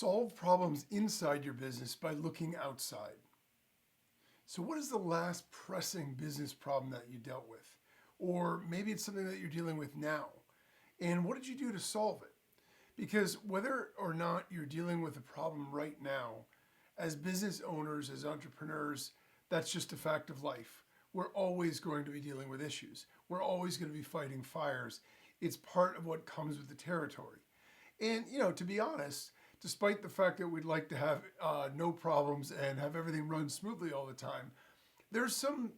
solve problems inside your business by looking outside. So, what is the last pressing business problem that you dealt with? Or maybe it's something that you're dealing with now. And what did you do to solve it? Because whether or not you're dealing with a problem right now, as business owners, as entrepreneurs, that's just a fact of life. We're always going to be dealing with issues. We're always going to be fighting fires. It's part of what comes with the territory. And, to be honest, despite the fact that we'd like to have no problems and have everything run smoothly all the time, there's some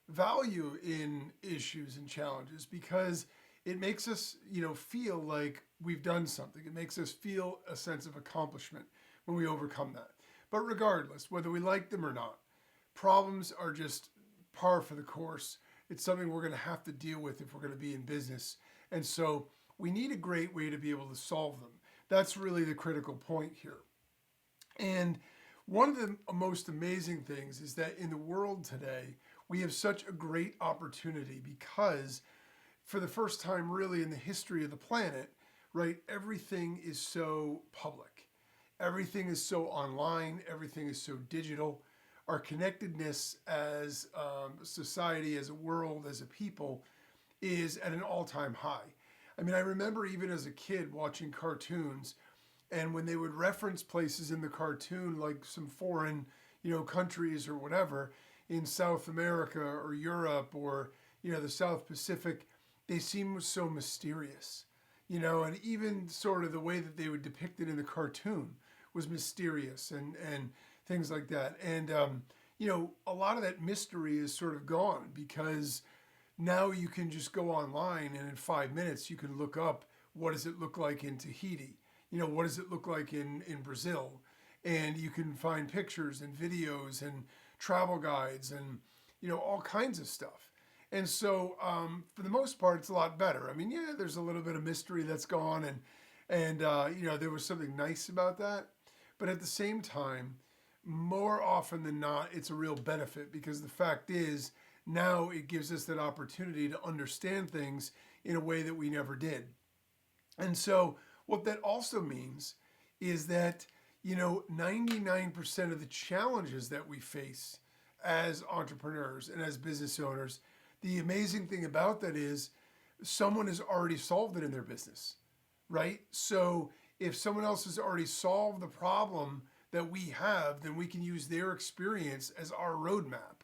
value in issues and challenges because it makes us, feel like we've done something. It makes us feel a sense of accomplishment when we overcome that. But regardless, whether we like them or not, problems are just par for the course. It's something we're going to have to deal with if we're going to be in business. And so we need a great way to be able to solve them. That's really the critical point here. And one of the most amazing things is that in the world today, we have such a great opportunity because for the first time really in the history of the planet, right, everything is so public. Everything is so online. Everything is so digital. Our connectedness as a society, as a world, as a people is at an all-time high. I mean, I remember even as a kid watching cartoons, and when they would reference places in the cartoon, like some foreign, countries or whatever in South America or Europe or, the South Pacific, they seemed so mysterious, and even sort of the way that they would depict it in the cartoon was mysterious and things like that. And, a lot of that mystery is sort of gone because now you can just go online and in 5 minutes you can look up what does it look like in Tahiti? What does it look like in Brazil? And you can find pictures and videos and travel guides and, all kinds of stuff. And so for the most part, it's a lot better. I mean, yeah, there's a little bit of mystery that's gone and there was something nice about that. But at the same time, more often than not, it's a real benefit because the fact is, now it gives us that opportunity to understand things in a way that we never did. And so what that also means is that, 99% of the challenges that we face as entrepreneurs and as business owners, the amazing thing about that is someone has already solved it in their business, right? So if someone else has already solved the problem that we have, then we can use their experience as our roadmap.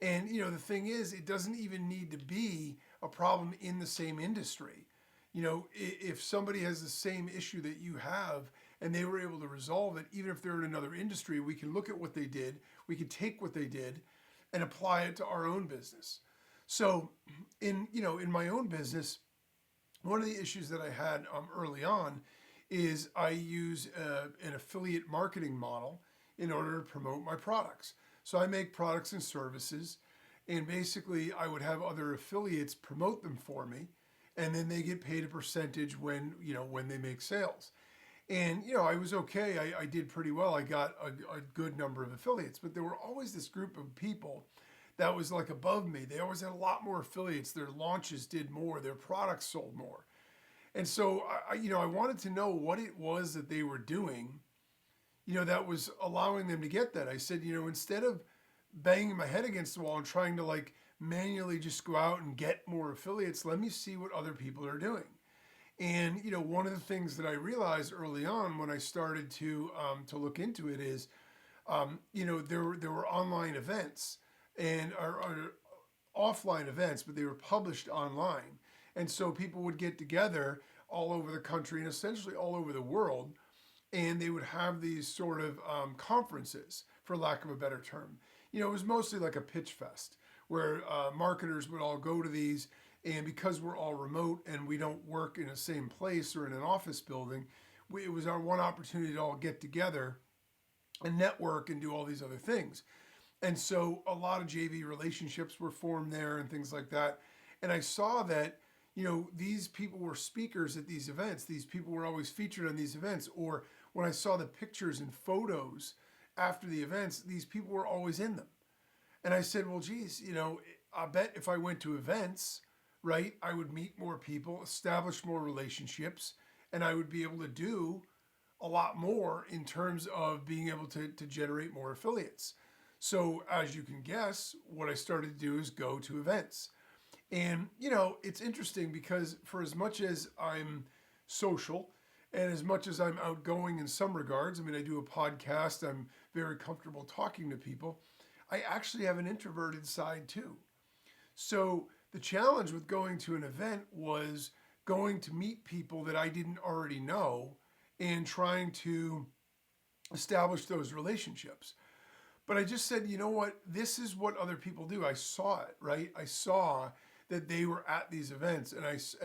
And, the thing is, it doesn't even need to be a problem in the same industry. If somebody has the same issue that you have and they were able to resolve it, even if they're in another industry, we can look at what they did, we can take what they did and apply it to our own business. So in my own business, one of the issues that I had early on is I use an affiliate marketing model in order to promote my products. So I make products and services, and basically I would have other affiliates promote them for me, and then they get paid a percentage when they make sales. And I was okay. I did pretty well. I got a good number of affiliates, but there were always this group of people that was like above me. They always had a lot more affiliates. Their launches did more. Their products sold more. And so I wanted to know what it was that they were doing that was allowing them to get that. I said, instead of banging my head against the wall and trying to like manually just go out and get more affiliates, let me see what other people are doing. And, one of the things that I realized early on when I started to look into it is, there were online events and or offline events, but they were published online. And so people would get together all over the country and essentially all over the world, and they would have these sort of conferences, for lack of a better term. It was mostly like a pitch fest where marketers would all go to these, and because we're all remote and we don't work in the same place or in an office building, it was our one opportunity to all get together and network and do all these other things. And so a lot of JV relationships were formed there and things like that. And I saw that, these people were speakers at these events. These people were always featured on these events. Or when I saw the pictures and photos after the events, these people were always in them. And I said, well, geez, I bet if I went to events, right, I would meet more people, establish more relationships, and I would be able to do a lot more in terms of being able to generate more affiliates. So as you can guess, what I started to do is go to events. And, it's interesting because for as much as I'm social and as much as I'm outgoing in some regards, I mean, I do a podcast, I'm very comfortable talking to people, I actually have an introverted side too. So the challenge with going to an event was going to meet people that I didn't already know and trying to establish those relationships. But I just said, you know what? This is what other people do. I saw it, right? I saw that they were at these events, and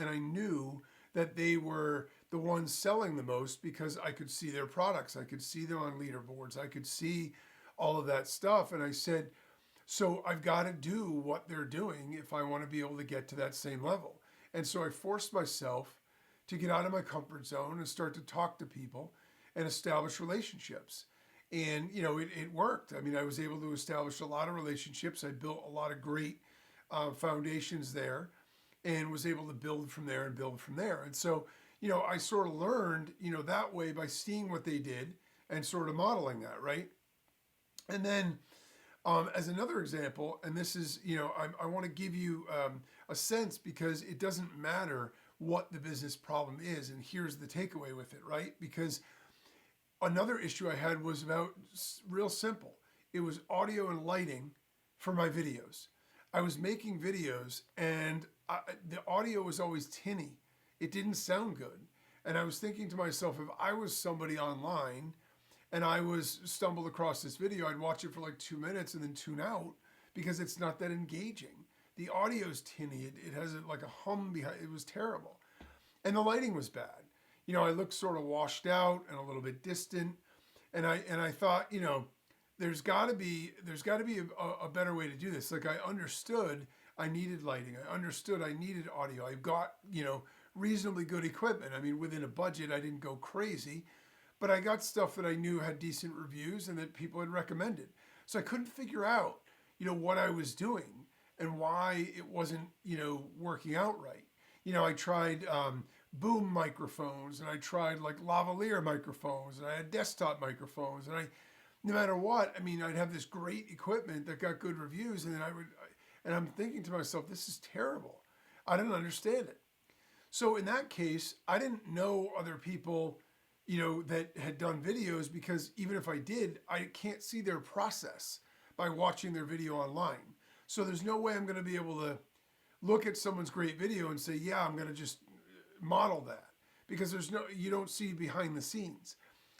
I knew that they were the ones selling the most because I could see their products. I could see them on leaderboards. I could see all of that stuff. And I said, so I've got to do what they're doing if I want to be able to get to that same level. And so I forced myself to get out of my comfort zone and start to talk to people and establish relationships. And, it worked. I mean, I was able to establish a lot of relationships. I built a lot of great foundations there and was able to build from there and build from there. And so, I sort of learned, that way by seeing what they did and sort of modeling that, right? And then as another example, and this is, I want to give you a sense because it doesn't matter what the business problem is. And here's the takeaway with it, right? Because another issue I had was about real simple. It was audio and lighting for my videos. I was making videos and the audio was always tinny. It didn't sound good. And I was thinking to myself, if I was somebody online and I was stumbled across this video, I'd watch it for like 2 minutes and then tune out because it's not that engaging. The audio's tinny. It has like a hum behind. It was terrible. And the lighting was bad. I looked sort of washed out and a little bit distant. And I thought, there's got to be a better way to do this. Like I understood I needed lighting. I understood I needed audio. I got, reasonably good equipment. I mean, within a budget, I didn't go crazy, but I got stuff that I knew had decent reviews and that people had recommended. So I couldn't figure out, what I was doing and why it wasn't, working out right. I tried boom microphones and I tried like lavalier microphones and I had desktop microphones and no matter what, I mean, I'd have this great equipment that got good reviews and then and I'm thinking to myself, this is terrible. I didn't understand it. So in that case, I didn't know other people, that had done videos because even if I did, I can't see their process by watching their video online. So there's no way I'm going to be able to look at someone's great video and say, yeah, I'm going to just model that because you don't see behind the scenes.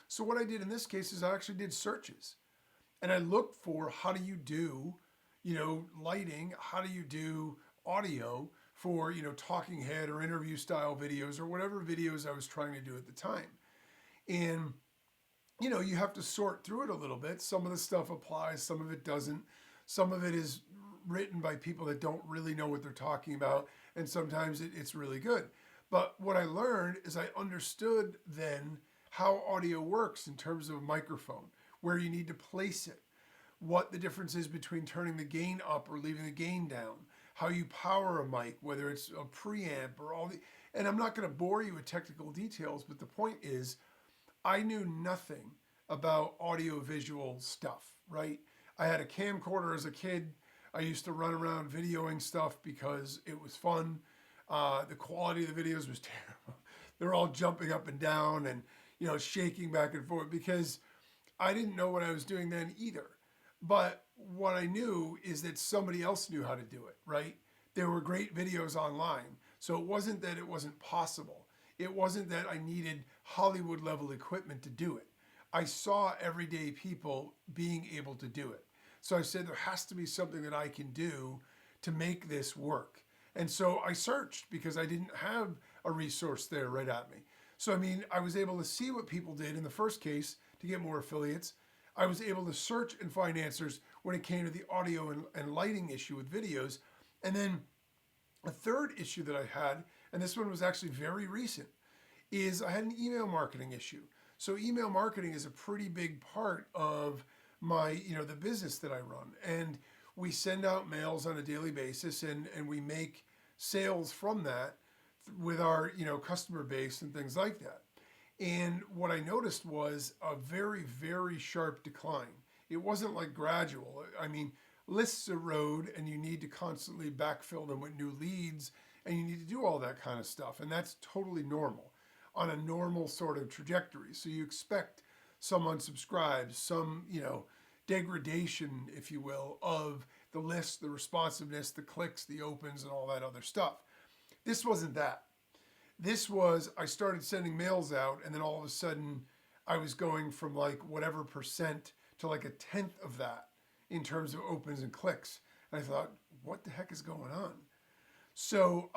So what I did in this case is I actually did searches and I looked for how do you do, lighting, how do you do audio for, talking head or interview style videos or whatever videos I was trying to do at the time. And, you have to sort through it a little bit. Some of the stuff applies, some of it doesn't. Some of it is written by people that don't really know what they're talking about. And sometimes it's really good. But what I learned is I understood then how audio works in terms of a microphone, where you need to place it, what the difference is between turning the gain up or leaving the gain down, how you power a mic, whether it's a preamp or and I'm not going to bore you with technical details, but the point is I knew nothing about audio visual stuff, right? I had a camcorder as a kid. I used to run around videoing stuff because it was fun. The quality of the videos was terrible. They're all jumping up and down and, shaking back and forth because I didn't know what I was doing then either. But what I knew is that somebody else knew how to do it, right? There were great videos online. So it wasn't that it wasn't possible. It wasn't that I needed Hollywood level equipment to do it. I saw everyday people being able to do it. So I said, there has to be something that I can do to make this work. And so I searched because I didn't have a resource there right at me. So, I mean, I was able to see what people did in the first case to get more affiliates. I was able to search and find answers when it came to the audio and lighting issue with videos. And then a third issue that I had, and this one was actually very recent, is I had an email marketing issue. So email marketing is a pretty big part of my, the business that I run. And we send out mails on a daily basis and we make sales from that with our, customer base and things like that. And what I noticed was a very, very sharp decline. It wasn't like gradual. I mean, lists erode and you need to constantly backfill them with new leads and you need to do all that kind of stuff. And that's totally normal on a normal sort of trajectory. So you expect some unsubscribes, some, degradation, if you will, of the list, the responsiveness, the clicks, the opens, and all that other stuff. This wasn't that. This was, I started sending mails out, and then all of a sudden, I was going from like whatever percent to like a tenth of that in terms of opens and clicks. And I thought, what the heck is going on? So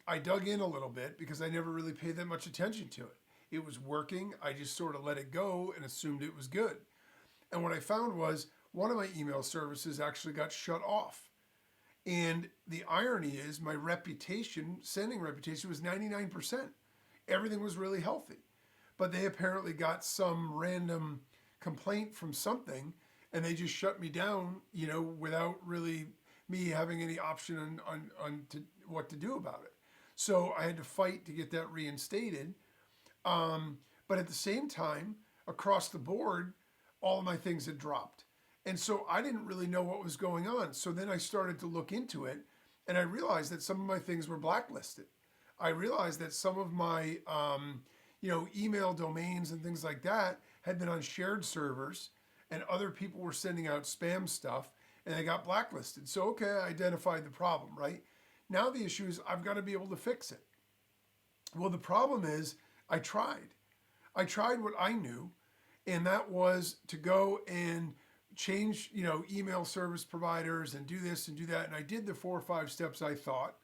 I dug in a little bit because I never really paid that much attention to it. It was working. I just sort of let it go and assumed it was good. And what I found was one of my email services actually got shut off. And the irony is my reputation, sending reputation, was 99%. Everything was really healthy. But they apparently got some random complaint from something and they just shut me down, without really me having any option on what to do about it. So I had to fight to get that reinstated. But at the same time, across the board, all of my things had dropped. And so I didn't really know what was going on. So then I started to look into it and I realized that some of my things were blacklisted. I realized that some of my, email domains and things like that had been on shared servers and other people were sending out spam stuff and they got blacklisted. So, okay, I identified the problem, right? Now the issue is I've got to be able to fix it. Well, the problem is I tried. I tried what I knew, and that was to go and change, email service providers and do this and do that. And I did the 4 or 5 steps I thought,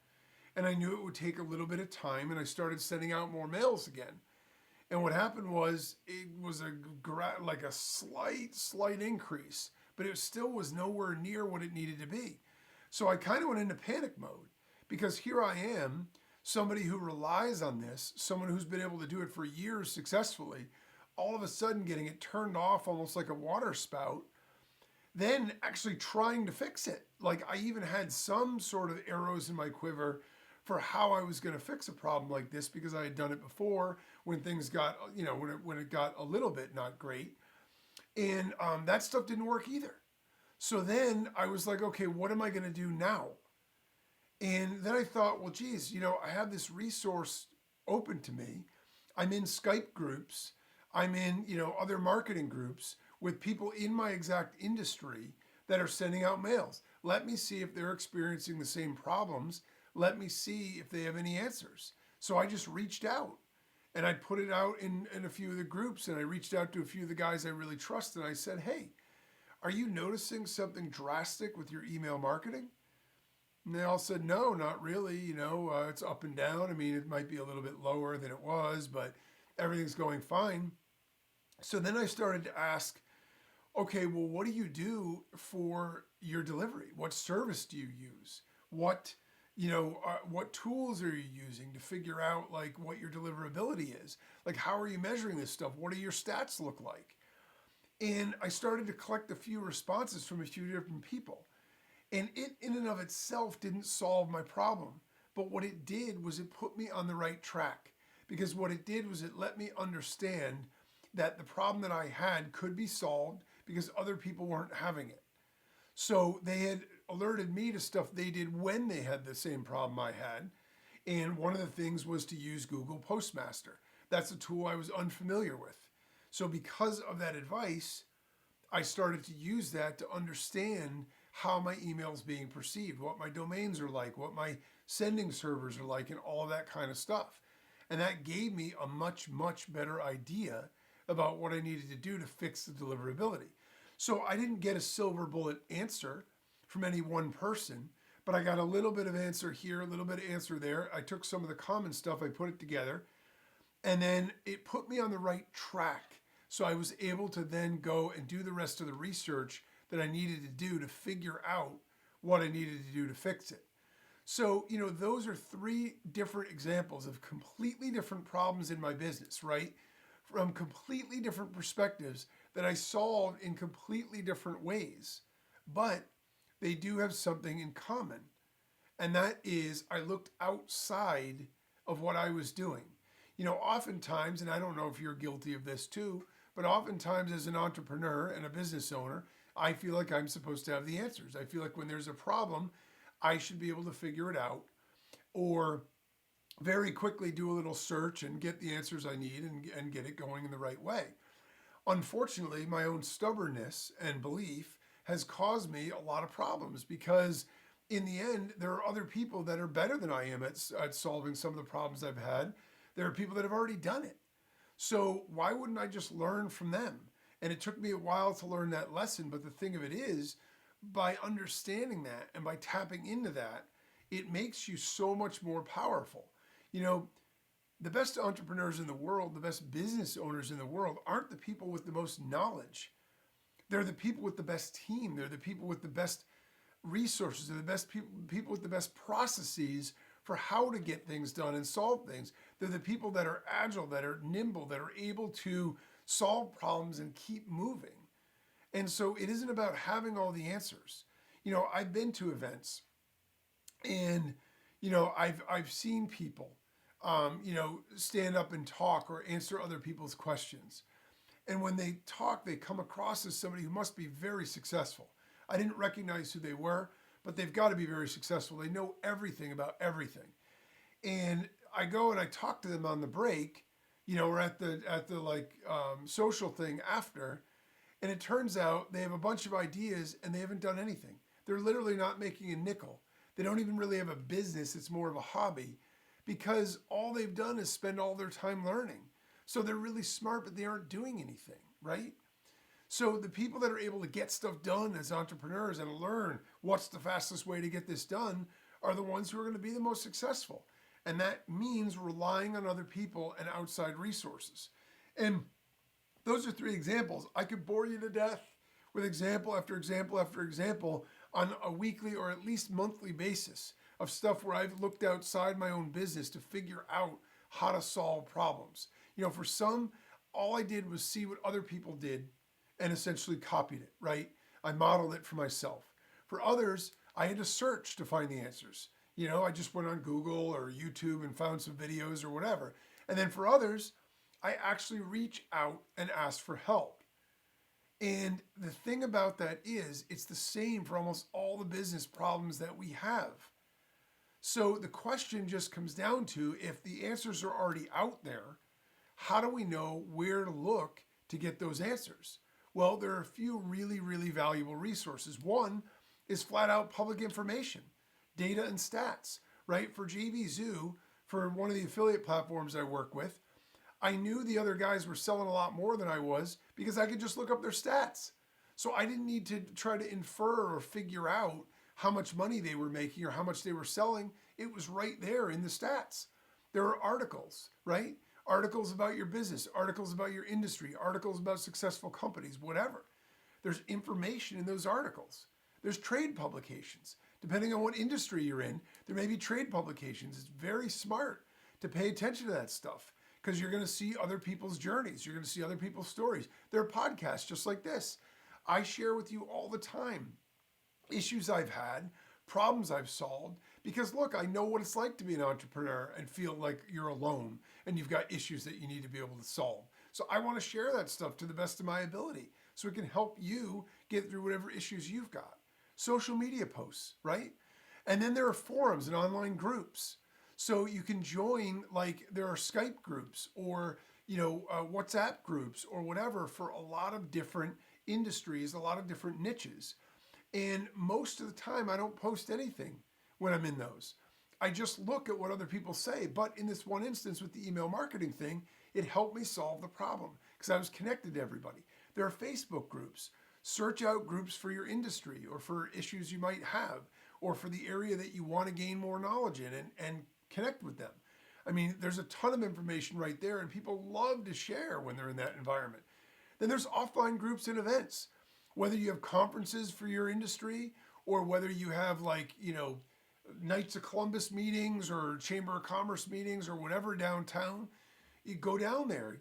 and I knew it would take a little bit of time, and I started sending out more mails again. And what happened was it was like a slight increase, but it still was nowhere near what it needed to be. So I kind of went into panic mode because here I am, somebody who relies on this, someone who's been able to do it for years successfully, all of a sudden getting it turned off almost like a water spout, then actually trying to fix it. Like I even had some sort of arrows in my quiver for how I was going to fix a problem like this because I had done it before when things got, when it got a little bit not great. And that stuff didn't work either. So then I was like, okay, what am I going to do now? And then I thought, well, geez, I have this resource open to me. I'm in Skype groups. I'm in, other marketing groups with people in my exact industry that are sending out mails. Let me see if they're experiencing the same problems. Let me see if they have any answers. So I just reached out and I put it out in a few of the groups and I reached out to a few of the guys I really trust and I said, hey, are you noticing something drastic with your email marketing? And they all said, no, not really. It's up and down. I mean, it might be a little bit lower than it was, but everything's going fine. So then I started to ask, okay, well, what do you do for your delivery? What service do you use? What tools are you using to figure out like what your deliverability is? Like, how are you measuring this stuff? What do your stats look like? And I started to collect a few responses from a few different people. And it in and of itself didn't solve my problem. But what it did was it put me on the right track. Because what it did was it let me understand that the problem that I had could be solved because other people weren't having it. So they had alerted me to stuff they did when they had the same problem I had. And one of the things was to use Google Postmaster. That's a tool I was unfamiliar with. So because of that advice, I started to use that to understand how my email is being perceived, what my domains are like, what my sending servers are like, and all of that kind of stuff. And that gave me a much, much better idea about what I needed to do to fix the deliverability. So I didn't get a silver bullet answer from any one person, but I got a little bit of answer here, a little bit of answer there. I took some of the common stuff, I put it together, and then it put me on the right track. So I was able to then go and do the rest of the research that I needed to do to figure out what I needed to do to fix it. So, those are 3 different examples of completely different problems in my business, right? From completely different perspectives that I solved in completely different ways. But they do have something in common. And that is I looked outside of what I was doing. Oftentimes, and I don't know if you're guilty of this too, but oftentimes as an entrepreneur and a business owner, I feel like I'm supposed to have the answers. I feel like when there's a problem, I should be able to figure it out or very quickly do a little search and get the answers I need and get it going in the right way. Unfortunately, my own stubbornness and belief has caused me a lot of problems because in the end, there are other people that are better than I am at solving some of the problems I've had. There are people that have already done it. So why wouldn't I just learn from them? And it took me a while to learn that lesson. But the thing of it is, by understanding that and by tapping into that, it makes you so much more powerful. You know, the best entrepreneurs in the world, the best business owners in the world aren't the people with the most knowledge. They're the people with the best team. They're the people with the best resources. They're the best people with the best processes for how to get things done and solve things. They're the people that are agile, that are nimble, that are able to solve problems and keep moving. And so it isn't about having all the answers. I've been to events and I've seen people stand up and talk or answer other people's questions. And when they talk, they come across as somebody who must be very successful. I didn't recognize who they were, but they've got to be very successful. They know everything about everything. And I go and I talk to them on the break, or at the social thing after, and it turns out they have a bunch of ideas and they haven't done anything. They're literally not making a nickel. They don't even really have a business. It's more of a hobby because all they've done is spend all their time learning. So they're really smart, but they aren't doing anything, right? So the people that are able to get stuff done as entrepreneurs and learn what's the fastest way to get this done are the ones who are going to be the most successful. And that means relying on other people and outside resources. And those are 3 examples. I could bore you to death with example after example after example on a weekly or at least monthly basis of stuff where I've looked outside my own business to figure out how to solve problems. For some, all I did was see what other people did and essentially copied it, right? I modeled it for myself. For others, I had to search to find the answers. I just went on Google or YouTube and found some videos or whatever. And then for others, I actually reach out and ask for help. And the thing about that is, it's the same for almost all the business problems that we have. So the question just comes down to, if the answers are already out there, how do we know where to look to get those answers? Well, there are a few really, really valuable resources. One is flat out public information, data and stats, right? For JVZoo, for one of the affiliate platforms I work with, I knew the other guys were selling a lot more than I was because I could just look up their stats. So I didn't need to try to infer or figure out how much money they were making or how much they were selling. It was right there in the stats. There are articles, right? Articles about your business, articles about your industry, articles about successful companies, whatever. There's information in those articles. There's trade publications. Depending on what industry you're in, there may be trade publications. It's very smart to pay attention to that stuff because you're going to see other people's journeys. You're going to see other people's stories. There are podcasts just like this. I share with you all the time issues I've had, problems I've solved, because look, I know what it's like to be an entrepreneur and feel like you're alone and you've got issues that you need to be able to solve. So I want to share that stuff to the best of my ability so it can help you get through whatever issues you've got. Social media posts, right? And then there are forums and online groups. So you can join, like there are Skype groups or WhatsApp groups or whatever for a lot of different industries, a lot of different niches. And most of the time I don't post anything when I'm in those. I just look at what other people say. But in this one instance with the email marketing thing, it helped me solve the problem because I was connected to everybody. There are Facebook groups. Search out groups for your industry or for issues you might have or for the area that you want to gain more knowledge in and connect with them. I mean, there's a ton of information right there and people love to share when they're in that environment. Then there's offline groups and events. Whether you have conferences for your industry or whether you have Knights of Columbus meetings or Chamber of Commerce meetings or whatever downtown, you go down there,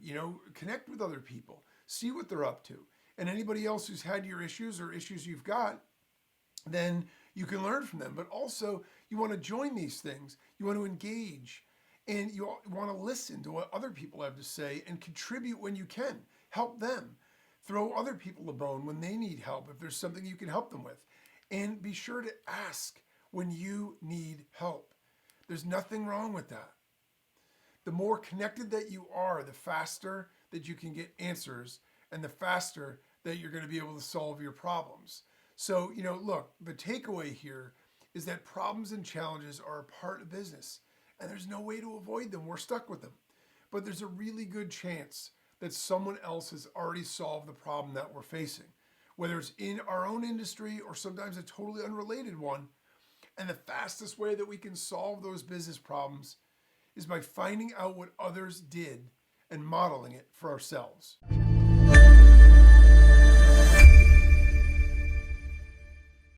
connect with other people, see what they're up to. And anybody else who's had your issues or issues you've got, then you can learn from them. But also, you want to join these things. You want to engage. And you want to listen to what other people have to say and contribute when you can. Help them. Throw other people a bone when they need help if there's something you can help them with. And be sure to ask when you need help. There's nothing wrong with that. The more connected that you are, the faster that you can get answers and the faster that you're going to be able to solve your problems. So, look, the takeaway here is that problems and challenges are a part of business and there's no way to avoid them. We're stuck with them. But there's a really good chance that someone else has already solved the problem that we're facing, whether it's in our own industry or sometimes a totally unrelated one. And the fastest way that we can solve those business problems is by finding out what others did and modeling it for ourselves.